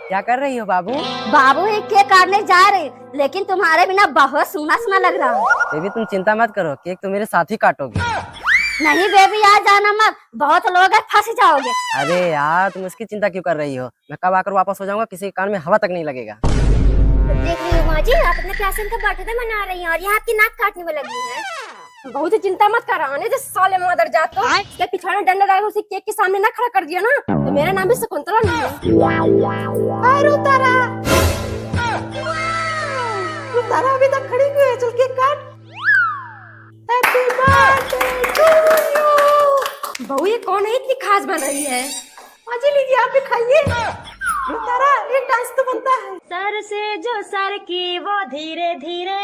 क्या कर रही हो बाबू? बाबू एक केक काटने जा रहे, लेकिन तुम्हारे बिना बहुत सुना सुना लग रहा है। बेबी तुम चिंता मत करो, केक तो मेरे साथ ही काटोगे। नहीं बेबी, आ जाना मत, बहुत लोग हैं, फंस जाओगे। अरे यार तुम इसकी चिंता क्यों कर रही हो? मैं कब आकर वापस हो जाऊंगा, किसी के कान में हवा तक नहीं लगेगा। देख रही हो माँ जी, आप अपने क्लासन का बर्थडे मना रही हैं और यहाँ आपकी नाक काटने में लगी हैं। बहुत ही चिंता मत कर रहा है, साले मदर जात को इसके पिछाड़े डंडा डाल उसे केक के सामने ना खड़ा कर दिया ना, तो मेरा नाम भी शकुंतला नहीं है। अरे रुतारा अभी तक खड़ी क्यों है? चल केक काट। Happy birthday to you. बहू ये कौन है, इतनी खास बन रही है? आजी लीजिए, आप भी खाइए। रुतारा एक डांस तो बनता है। सर से जो सर की वो धीरे धीरे।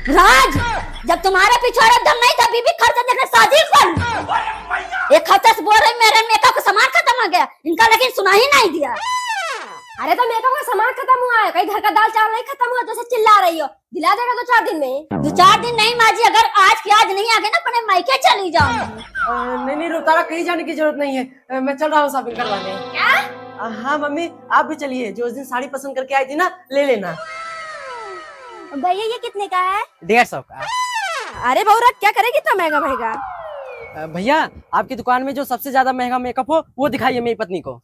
राज, जब तुम्हारे पिछाड़े दम नहीं था, बीबी खर्चा देकर शादी कर। एक हफ्ते से बोल रही मेरे मेकअप का सामान खत्म हो गया, इनका लेकिन सुना ही नहीं दिया। अरे तो मेकअप का सामान खत्म हुआ है, कहीं घर का दाल चावल नहीं खत्म हुआ, जैसे चिल्ला रही हो। दिला देगा 2-4 दिन में। 2-4 दिन नहीं माँ जी, अगर आज की आज नहीं आ गए ना, अपने मायके चली जाऊंगी। नहीं नहीं रुतारा, कहीं जाने की जरूरत नहीं है, मैं चल रहा हूँ शॉपिंग करवाने। क्या? हाँ मम्मी आप भी चलिए, जो उस दिन साड़ी पसंद करके आई थी ना, ले लेना। भैया ये कितने का है? 150 का। अरे बहू रख, क्या करेगी इतना महंगा महंगा? भैया आपकी दुकान में जो सबसे ज्यादा महंगा मेकअप हो वो दिखाइए मेरी पत्नी को।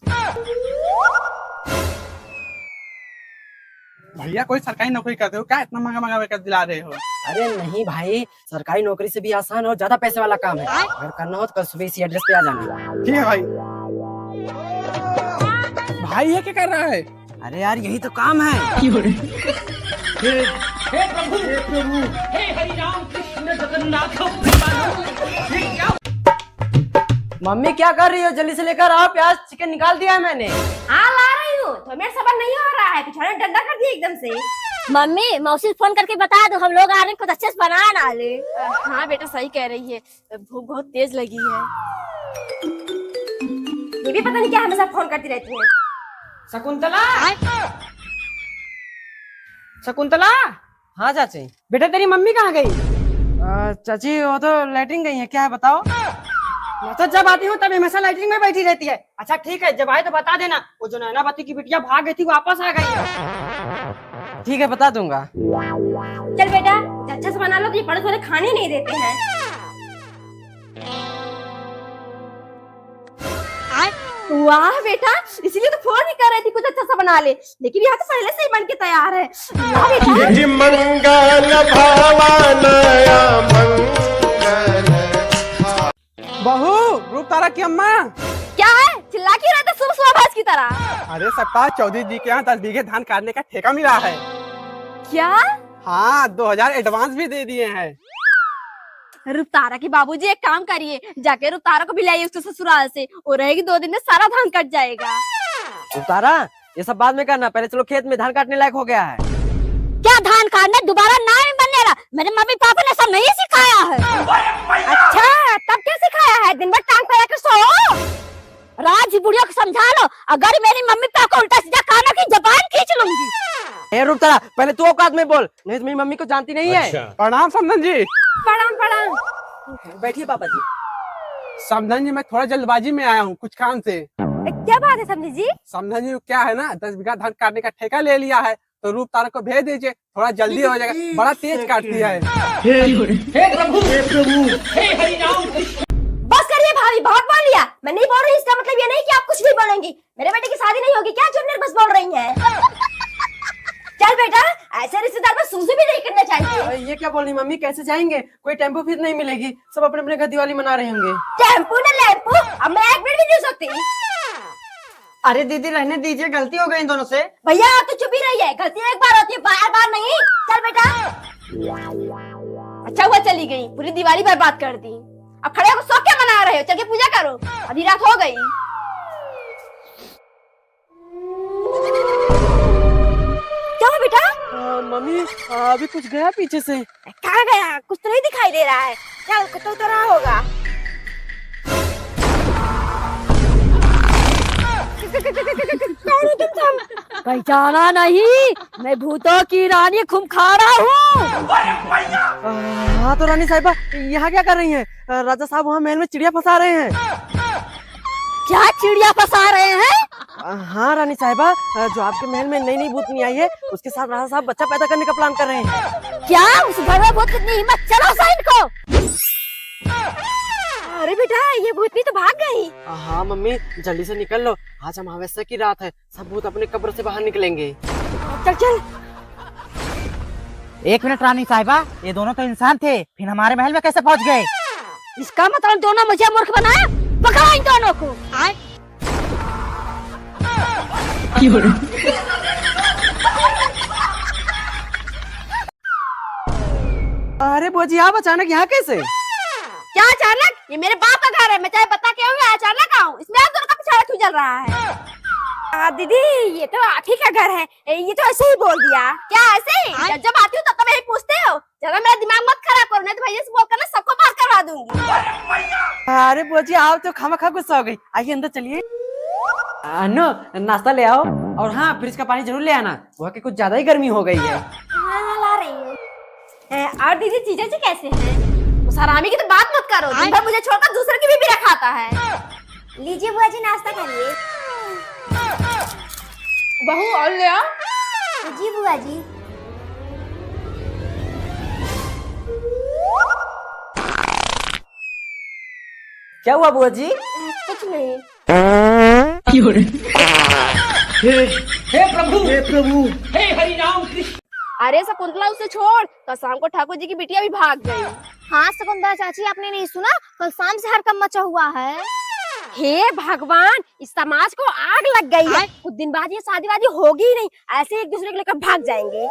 भैया कोई सरकारी नौकरी करते हो क्या, इतना महंगा महंगा मेकअप दिला रहे हो? अरे नहीं भाई, सरकारी नौकरी से भी आसान और ज्यादा पैसे वाला काम है। अगर करना हो तो कल सुबह इसी एड्रेस पे आ जाना। ठीक है भाई। भाई ये क्या कर रहा है? अरे यार यही तो काम है। मम्मी क्या कर रही हो? जल्दी से लेकर आओ, प्याज चिकन निकाल दिया है मैंने। हाँ ला रही हूँ, तो मेरा सबर नहीं हो रहा है, पिछाड़े डंडा कर दिया एकदम से। मम्मी मौसी फोन करके बता दो, हम लोग आ रहे हैं, कुछ अच्छे से बना ना ले। हाँ बेटा सही कह रही है, भूख बहुत तेज लगी है। ये भी पता नहीं क्या हमेशा फोन करती रहती है। शकुंतला, शकुंतला। हाँ चाची। बेटा तेरी मम्मी कहाँ गई? चाची वो तो लैट्रिन गई है। क्या है बताओ? मैं तो जब आती हूँ तब हमेशा लैट्रिन में बैठी रहती है। अच्छा ठीक है, जब आए तो बता देना। वो जो नैनावती की बिटिया भाग गई थी वापस आ गई है। ठीक है बता दूंगा। चल बेटा अच्छा से बना लो, तो ये पड़ोस वाले खाने नहीं देते हैं। वाह बेटा, इसीलिए तो फोन ही कर रही थी, कुछ अच्छा सा बना ले, लेकिन यहाँ तो पहले से ही बन के तैयार है। वाह बेटा। मंगल भवानया मंगल। बहू, रूपतारा की अम्मा। क्या है, चिल्ला क्यों रहा था सुबह सुबह भैंस की तरह? अरे सप्ताह चौधरी जी के यहाँ 10 बीघे धान काटने का ठेका मिला है। क्या? हाँ 2000 एडवांस भी दे दिए हैं। रुतारा की बाबूजी एक काम करिए, जाके रुतारा को भी लाइए उसके ससुराल से, वो रहेगी 2 दिन में सारा धान कट जाएगा। उतारा ये सब बाद में करना, पहले चलो खेत में धान काटने लायक हो गया है। क्या धान काटने दोबारा ना ही बनने रहा? मेरे मम्मी पापा ने सब नहीं सिखाया है। अच्छा तब क्या सिखाया है? दिन भर टांग फैला कर सो। राज बुढ़िया को समझा लो, अगर मेरी मम्मी पापा को उल्टा सीधा खाना की जबान खींच लूंगी। ए रुतारा, पहले तू औकात में बोल, नहीं तो मेरी मम्मी को जानती नहीं है। प्रणाम समधन जी। प्रणाम प्रणाम। बैठिए पापा जी। समधन जी मैं थोड़ा जल्दबाजी में आया हूँ कुछ काम से। क्या बात है समझी जी? समधन जी क्या है ना, 10 बीघा धान काटने का ठेका ले लिया है, तो रूपतारा को भेज दीजिए, थोड़ा जल्दी हो जाएगा, बड़ा तेज काटती है। बस करिए भाभी, बहुत बोल लिया। मैं नहीं बोल रही, इसका मतलब ये नहीं कि आप कुछ भी बोलेंगी। मेरे बेटे की शादी नहीं होगी क्या, जूनियर बस बोल रही है। चल बेटा, ऐसे रिश्तेदार में सूजी भी नहीं करना चाहिए। ये क्या बोल रही मम्मी, कैसे जाएंगे? कोई टेम्पो फिर नहीं मिलेगी, सब अपने अपने घर दिवाली मना रहे होंगे। टेम्पो न लैम्पो, अब मैं 1 मिनट भी नहीं सकती। अरे दीदी रहने दीजिए, गलती हो गई इन दोनों से। भैया आप तो चुप ही रहिए, गलती एक बार होती है, बार बार नहीं। चल बेटा। अच्छा हुआ चली गई, पूरी दिवाली बर्बाद कर दी। अब खड़े होकर सो क्या मना रहे हो? चल के पूजा करो, अभी रात हो गई। क्या है बेटा? मम्मी अभी कुछ गया पीछे से। कहाँ गया? कुछ तो नहीं दिखाई दे रहा है। चल कुछ तो रहा होगा। कौन हो तुम? पहचाना नहीं, मैं भूतों की रानी खुमखारा हूँ। हाँ तो रानी साहिबा यहाँ क्या कर रही हैं? राजा साहब वहाँ महल में चिड़िया फंसा रहे हैं। क्या चिड़िया फंसा रहे हैं? हाँ रानी साहिबा, जो आपके महल में नई नई भूतनी आई है उसके साथ राजा साहब बच्चा पैदा करने का प्लान कर रहे हैं। क्या उस घर में भूत कितनी हिम्मत, चलो साइन को। अरे बेटा ये भूतनी तो भाग गई। हाँ मम्मी जल्दी से निकल लो, आज अमावस्या की रात है, सब भूत अपने कब्र से बाहर निकलेंगे। चल चल। एक मिनट रानी साहिबा, ये दोनों तो इंसान थे, फिर हमारे महल में कैसे पहुंच गए? इसका मतलब दोनों मुझे मूर्ख बनाया, पकड़ो इन दोनों को। अरे बुआ जी आप अचानक यहाँ कैसे? क्या अचानक? ये मेरे बाप का घर है, मैं चाहे बता के आऊँ या अचानक आऊँ, इसमें आप दोनों का पिछाड़ा क्यों चल रहा है? दीदी ये तो आप ही का घर है, ये तो ऐसे ही बोल दिया। क्या ऐसे ही? जब आती हूँ तब तो यही पूछते हो। ज्यादा मेरा दिमाग मत खराब करो, नहीं तो भैया से बोलकर ना सबको बाहर करवा दूंगी। अरे बुआ जी आप तो खामखा गुस्सा हो गई, आइए अंदर चलिए। अनु नाश्ता ले आओ, और हाँ फ्रिज का पानी जरूर ले आना, वहाँ की कुछ ज्यादा ही गर्मी हो गई है। हाँ ला रही हूँ। और दीदी जीजा जी कैसे हैं? उस हरामी की तो बात मत करो, दिन भर मुझे छोड़कर दूसरे की भी रखाता है। लीजिए बुआ जी नाश्ता करिए। बहू और ले आओ। जी बुआ जी। क्या हुआ बुआ जी? कुछ नहीं। अरे शकुंतला उसे छोड़, कल शाम को ठाकुर जी की बिटिया भी भाग गई। हाँ शकुंतला चाची आपने नहीं सुना, कल शाम से हड़कंप मचा हुआ है। हे भगवान, इस समाज को आग लग गई है। कुछ दिन बाद ये शादी वादी होगी ही नहीं, ऐसे एक दूसरे को लेकर भाग जाएंगे।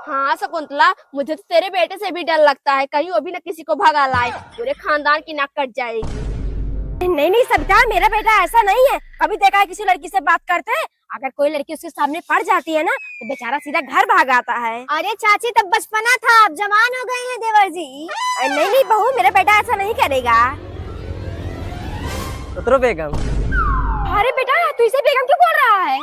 हाँ शकुंतला, मुझे तो तेरे बेटे से भी डर लगता है, कहीं वो भी न किसी को भगा लाए, पूरे खानदान की नाक कट जाएगी। नहीं नहीं सविता, मेरा बेटा ऐसा नहीं है। कभी देखा है किसी लड़की से बात करते हैं? अगर कोई लड़की उसके सामने पड़ जाती है ना तो बेचारा सीधा घर भाग आता है। अरे चाची तब बचपना था, अब जवान हो गए हैं देवर जी। नहीं नहीं बहू, मेरा बेटा ऐसा नहीं करेगा। उतरो बेगम। अरे बेटा तू इसे बेगम क्यों बोल रहा है?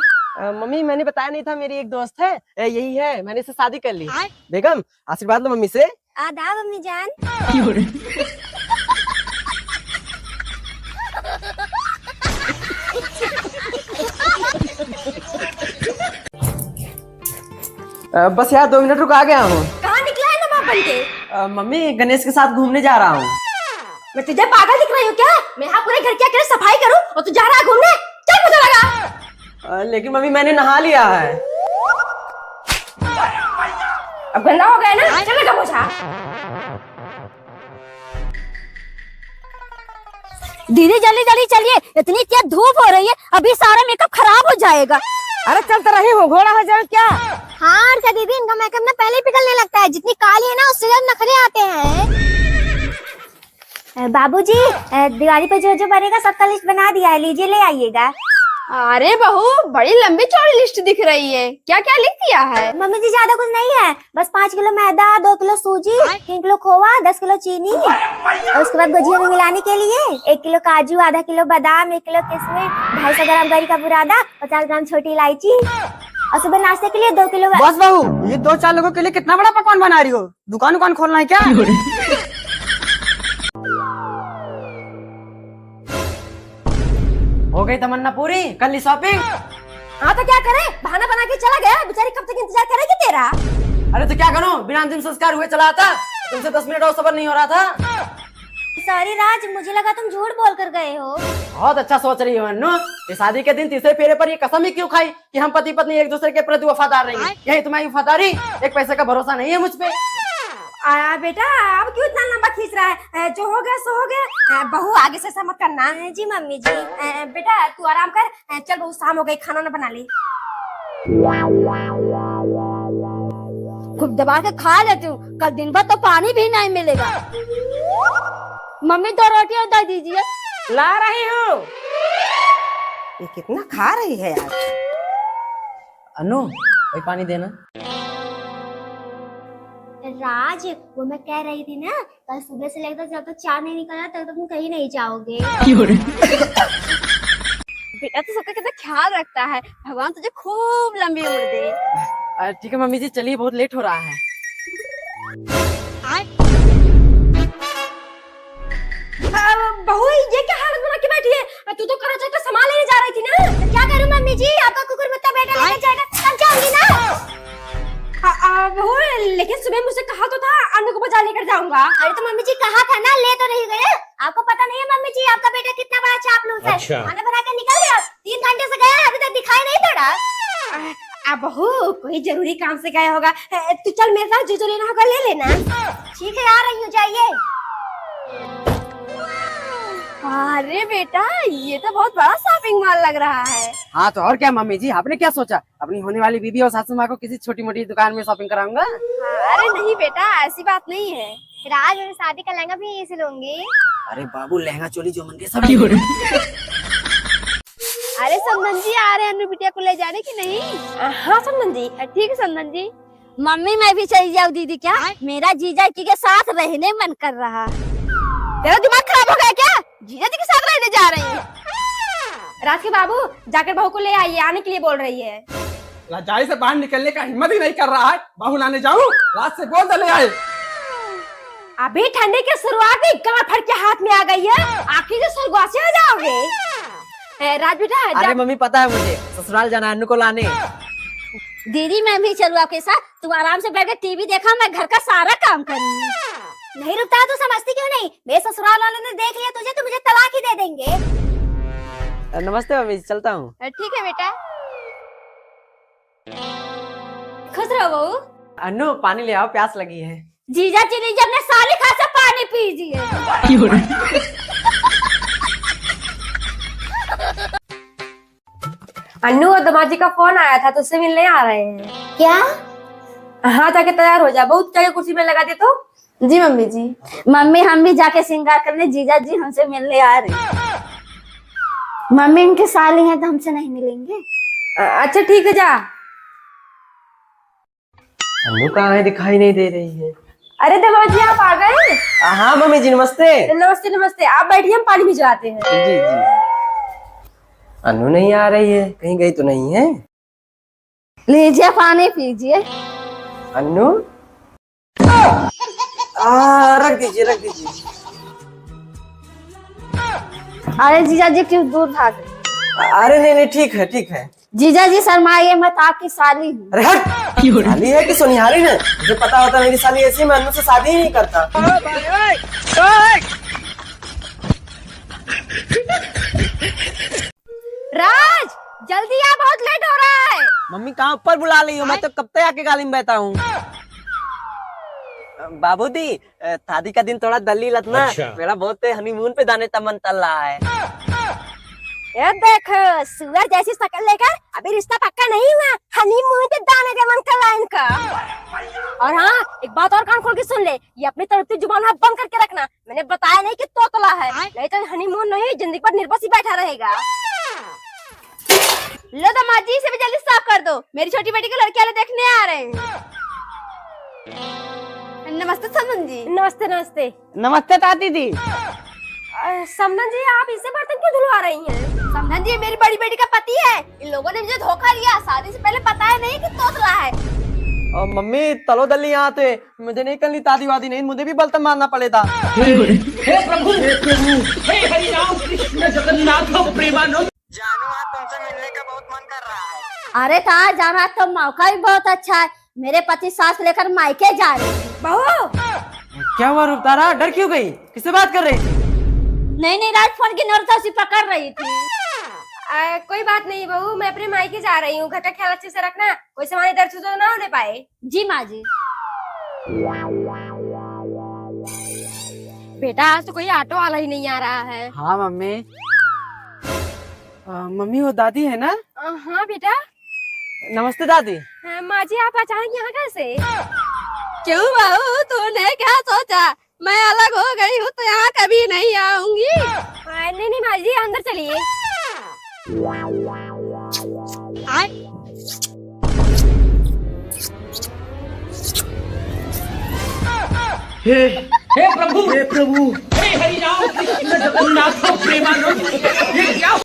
मम्मी मैंने बताया नहीं था, मेरी एक दोस्त है, यही है, मैंने इससे शादी कर ली। बेगम आशीर्वाद लो मम्मी से। आदाब मम्मी जान। बस यार 2 मिनट रुक, आ गया हूँ। कहाँ निकला है नवाब बन के? मम्मी गणेश के साथ घूमने जा रहा हूँ। मैं तुझे पागल दिख रही हूँ क्या? मैं यहाँ पूरे घर की अकेले सफाई करूँ और तू जा रहा है घूमने? चल मुझे लगा। लेकिन मम्मी मैंने नहा लिया है। अब गंदा हो गया ना, चल लगा पोछा। दीदी जल्दी जल्दी चलिए, इतनी तेज धूप हो रही है, अभी सारा मेकअप खराब हो जाएगा। अरे चलते रही हो, घोड़ा हो जाए क्या? हाँ और क्या दीदी, इनका मेकअप ना पहले ही पिघलने लगता है, जितनी काली है ना उससे ज्यादा नखरे आते हैं। बाबूजी दिवाली पे जो जो बनेगा सबका लिस्ट बना दिया है, लीजिए ले आइएगा। अरे बहू, बड़ी लंबी चौड़ी लिस्ट दिख रही है, क्या क्या लिख दिया है? मम्मी जी ज्यादा कुछ नहीं है, बस 5 किलो मैदा, 2 किलो सूजी, 3 किलो खोवा, 10 किलो चीनी, और उसके बाद गुजिया में मिलाने के लिए 1 किलो काजू, आधा किलो बादाम, 1 किलो किशमिश, 250 ग्राम गरी का बुरादा, 50 ग्राम छोटी इलायची, और सुबह नाश्ते के लिए 2 किलो। बस बहू, ये 2-4 लोगों के लिए कितना बड़ा पकवान बना रही हो? दुकान खोलना है क्या? हो गई तमन्ना पूरी, कल ही शॉपिंग। हाँ तो क्या करे, बहाना बना के चला गया, बेचारी कब तक इंतजार करेगी तेरा? अरे तो क्या करूं, बिना अंतिम संस्कार हुए चला था, तुमसे 10 मिनट और सबर नहीं हो रहा था। सॉरी राज, मुझे लगा तुम झूठ बोल कर गए हो। बहुत अच्छा सोच रही हो अन्नू। ये शादी के दिन तीसरे फेरे पर ये कसम ही क्यों खाई कि हम पति पत्नी एक दूसरे के प्रति वफादार रहेंगे? यही तुम्हारी वफादारी? एक पैसे का भरोसा नहीं है मुझ पे। बेटा अब क्यों इतना लंबा खींच रहा है? जो हो गया सो हो गया। बहू आगे से ऐसा मत करना। जी मम्मी जी। बेटा तू आराम कर, चल बहू शाम हो गई, खाना ना बना ली। खूब दबा के खा लेती हूँ, कल दिन भर तो पानी भी नहीं मिलेगा। मम्मी 2 रोटियां दे दीजिए। ला रही हूँ। ये कितना खा रही है यार। अनु भाई पानी देना। राज वो मैं कह रही थी ना, कल सुबह से लेकर जब तक चाय नहीं निकला तब तक तुम कहीं नहीं जाओगे। बेटा तो सबका कितना ख्याल रखता है। भगवान तुझे खूब लंबी उम्र दे। ठीक है मम्मी जी, चलिए बहुत लेट हो रहा है। बहू ये क्या हालत बना के बैठी है? तू तो कराची का सामान लेने जा रही थी ना? क्या करूं मम्मी जी, आपका कुकुर मुत्ता बेटा लेके जाएगा तब जाऊंगी ना। बहू लेकिन सुबह मुझसे कहा तो था अन्नू को बाजार लेकर जाऊंगा। अरे तो मम्मी जी कहा था ना, ले तो नहीं गए। आपको पता नहीं है मम्मी जी, आपका बेटा कितना बड़ा चापलूस है। अच्छा। खाना बना के निकल गया, 3 घंटे से गया, अभी तक दिखाई नहीं पड़ा। बहू कोई जरूरी काम से गया होगा। तू चल मेरे साथ, जो लेना होगा ले लेना। ठीक है आ रही हूँ, जाइए। अरे बेटा ये तो बहुत बड़ा शॉपिंग मॉल लग रहा है। हाँ तो और क्या मम्मी जी, आपने क्या सोचा अपनी होने वाली बीबी और सासू माँ को किसी छोटी मोटी दुकान में शॉपिंग कराऊंगा? अरे नहीं बेटा ऐसी बात नहीं है। फिर आज मेरी शादी का लहंगा भी यहीं से लूंगी। अरे बाबू लहंगा चोली जो मन के सब हो रहे। अरे संदन जी आ रहे हैं अन्नू बिटिया को ले जाने की नहीं? हाँ संदन जी ठीक है संदन जी। मम्मी मैं भी चली जाऊँ दीदी क्या? मेरा जीजा जी के साथ रहने मन कर रहा। तेरा दिमाग खराब हो गया क्या? जीजा जी के साथ रहने जा रही है। राज के बाबू जाकर बहू को ले आइए, आने के लिए बोल रही है। रजाई से बाहर निकलने का हिम्मत ही नहीं कर रहा है। बहू लाने जाऊं? रात से बोल दे ले आए। अभी ठंडे की शुरुआत ही गांड फट के हाथ में आ गई है, आखिर से स्वर्ग से आ जाओगे। राज बेटा अरे मम्मी पता है मुझे, ससुराल जाना है अन्नू को लाने। दीदी मैं भी चलूँ आपके साथ? तुम आराम से बैठ के टीवी देखा, मैं घर का सारा काम करूँगी। नहीं रुकता तो समझती क्यों नहीं? मेरे ससुराल वालों ने देख लिया तुझे तो मुझे तलाक ही दे देंगे। नमस्ते मम्मी जी, चलता हूँ। ठीक है बेटा, खुश रहो बहू। अन्नू पानी ले आओ, प्यास लगी है। जीजा जी ने जब ने साली खा से पानी पीजिए। अन्नू और दमाजी का फोन आया था तो उससे मिलने आ रहे हैं। क्या? हाँ जाके तैयार हो जा, बहुत जाके कुर्सी में लगा दे तो। जी मम्मी जी। मम्मी हम भी जाके श्रृंगार करने, जीजा जी हमसे मिलने आ रहे। मम्मी इनके साली हैं तो हमसे नहीं मिलेंगे। अच्छा ठीक है जा। अन्नू कहाँ है, दिखाई नहीं दे रही है। अरे दमाजी आप आ गए? हाँ मम्मी जी नमस्ते। नमस्ते नमस्ते, आप बैठिए हम पानी भिजवाते हैं। जी जी। अन्नू नहीं आ रही है, कहीं गई तो नहीं है? लीजिए पानी पीजिए। अन्नू रख दीजिए रख दीजिए। अरे जीजा जी क्यों दूर भाग गए? अरे नहीं नहीं ठीक है ठीक है। जीजा जी शर्माइए मत, आपकी साली हूँ। अरे हट, साली है कि सुनिहारी है? मुझे पता होता मेरी साली ऐसी, मैं अन्नू से शादी ही नहीं करता। राज जल्दी आ, बहुत लेट हो रहा है। मम्मी कहाँ ऊपर बुला रही हो? मैं तो कब तक आके गाली में बैठा हूँ। बाबूजी शादी का दिन थोड़ा दलील ना। अच्छा। मेरा बहुत हनीमून पे जाने का मन चल रहा है। ये देख सुअर जैसी शक्ल लेकर अभी रिश्ता पक्का नहीं हुआ, हनीमून पे जाने का मन कर रहा है इनका। और हाँ एक बात और कान खोल के सुन ले, ये अपनी तरफ जुबान हाथ बंद करके रखना। मैंने बताया नहीं कि तोतला है, नहीं तो हनीमून नहीं जिंदगी पर निर्बस ही बैठा रहेगा। लो दमाजी से भी जल्दी साफ कर दो, मेरी छोटी बेटी को लड़के वाले देखने आ रहे हैं। नमस्ते समन जी। नमस्ते नमस्ते। नमस्ते ताती दी। समन जी आप इससे बर्तन क्यों धुलवा रही हैं? समन जी मेरी बड़ी बेटी का पति है, इन लोगों ने मुझे धोखा दिया, शादी से पहले बताया नहीं कि तोतला है। और मम्मी तलो दली यहाँ थे, मुझे नहीं करनी तादी वादी नहीं, मुझे भी बर्तन मारना पड़ेगा। जानू आज तुमसे मिलने का बहुत मन कर रहा है। अरे कहाँ जाना, तो मौका भी बहुत अच्छा है। मेरे पति सास लेकर मायके जा रहे हैं। बहू क्या हुआ रूपतारा, डर क्यों गई? किससे बात कर रही थी? नहीं राज फोन की नौरता से पकड़ रही थी। कोई बात नहीं बहू, मैं अपने मायके जा रही हूँ, घर का ख्याल अच्छे से रखना, कोई सामान इधर से उधर ना होने पाए। जी माँ जी। बेटा आज तो कोई ऑटो वाला ही नहीं आ रहा है। हाँ मम्मी। मम्मी वो दादी है ना? हाँ बेटा। नमस्ते दादी। माँ जी आप अचानक यहाँ कैसे? क्यों बहू तूने क्या सोचा मैं अलग हो गई हूँ तो यहाँ कभी नहीं आऊंगी? नहीं नहीं माँ जी अंदर चलिए। हे प्रभु हे हरि राम कृष्ण जगन्नाथ प्रेमानंद। ये क्या